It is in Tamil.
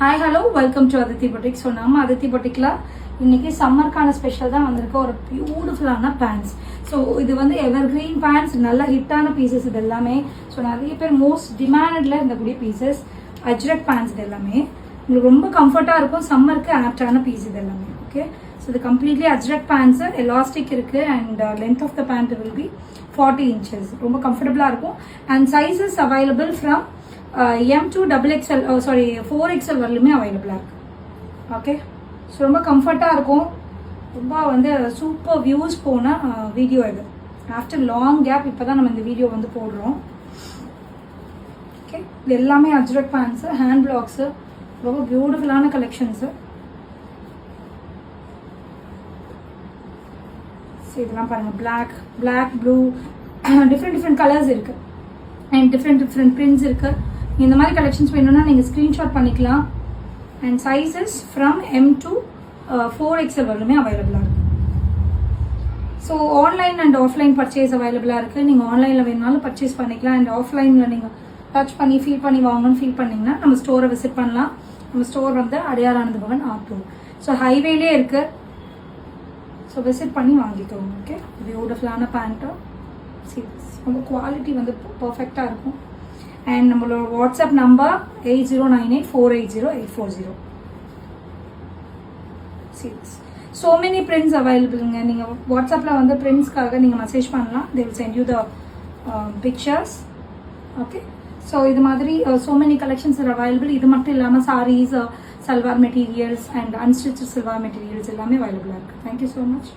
Hi hello welcome to Aditi boutique. So நம்ம அதித்தி பொட்டிக்கில் இன்றைக்கி சம்மருக்கான ஸ்பெஷல் தான் வந்திருக்க ஒரு பியூட்டிஃபுல்லான பேண்ட்ஸ். ஸோ இது வந்து எவர்கிரீன் பேண்ட்ஸ், நல்ல ஹிட்டான பீசஸ் இது எல்லாமே. ஸோ நிறைய பேர் மோஸ்ட் டிமாண்டடில் இருந்தக்கூடிய பீசஸ் அஜ்ரக் பேண்ட்ஸ் இது எல்லாமே. உங்களுக்கு ரொம்ப கம்ஃபர்ட்டாக இருக்கும், சம்மருக்கு ஆப்டான பீஸ் இது எல்லாமே. ஓகே, ஸோ இது கம்ப்ளீட்லி அஜ்ரக் பேண்ட்ஸு, எலாஸ்டிக் இருக்குது and length of the pant will be 40 inches. ரொம்ப கம்ஃபர்டபுளாக இருக்கும் and sizes available from M2 XXL 4XL வரலுமே அவைலபிளாக இருக்குது. ஓகே, ஸோ ரொம்ப கம்ஃபர்ட்டாக இருக்கும். ரொம்ப வந்து சூப்பர் வியூஸ் போன வீடியோ இது. ஆஃப்டர் லாங் கேப் இப்போ தான் நம்ம இந்த வீடியோ வந்து போடுறோம். ஓகே, இது எல்லாமே அஜ்ரக் பேண்ட்ஸு, ஹேண்ட் பிளாக்ஸு, ரொம்ப பியூட்டிஃபுல்லான கலெக்ஷன்ஸு. ஸோ இதெல்லாம் பாருங்கள், பிளாக் ப்ளூ டிஃப்ரெண்ட் கலர்ஸ் இருக்குது அண்ட் டிஃப்ரெண்ட் பிரிண்ட்ஸ் இருக்குது. இந்த மாதிரி கலெக்ஷன்ஸ் வேணும்னா நீங்கள் ஸ்க்ரீன்ஷாட் பண்ணிக்கலாம். And sizes from M2 4XL வரலுமே அவைலபிளாக இருக்குது. So online and offline purchase அவைலபிளாக இருக்குது. நீங்கள் ஆன்லைனில் வேணுனாலும் பர்ச்சேஸ் பண்ணிக்கலாம் அண்ட் ஆஃப்லைனில் நீங்கள் டச் பண்ணி ஃபீல் பண்ணி வாங்கணும்னு ஃபீல் பண்ணிங்கன்னா நம்ம ஸ்டோரை விசிட் பண்ணலாம். நம்ம ஸ்டோர் வந்து அடையார் ஆனந்த பவன் R2. ஸோ ஹைவேலே இருக்குது. ஸோ விசிட் பண்ணி வாங்கிக்கோங்க. ஓகே, பியூட்டிஃபுல்லான பேண்ட்டு, ரொம்ப குவாலிட்டி வந்து பர்ஃபெக்டாக இருக்கும். அண்ட் நம்மளோட WhatsApp number 8098480840. So many prints அவைலபிளுங்க. நீங்கள் வாட்ஸ்அப்பில் வந்து பிரிண்ட்ஸ்க்காக நீங்கள் மெசேஜ் பண்ணலாம். They will send you the pictures. Okay, so இது மாதிரி so many collections are available. இது மட்டும் இல்லாமல் sarees, salwar materials and unstitch salwar materials எல்லாமே அவைலபிளாக இருக்குது. Thank you so much.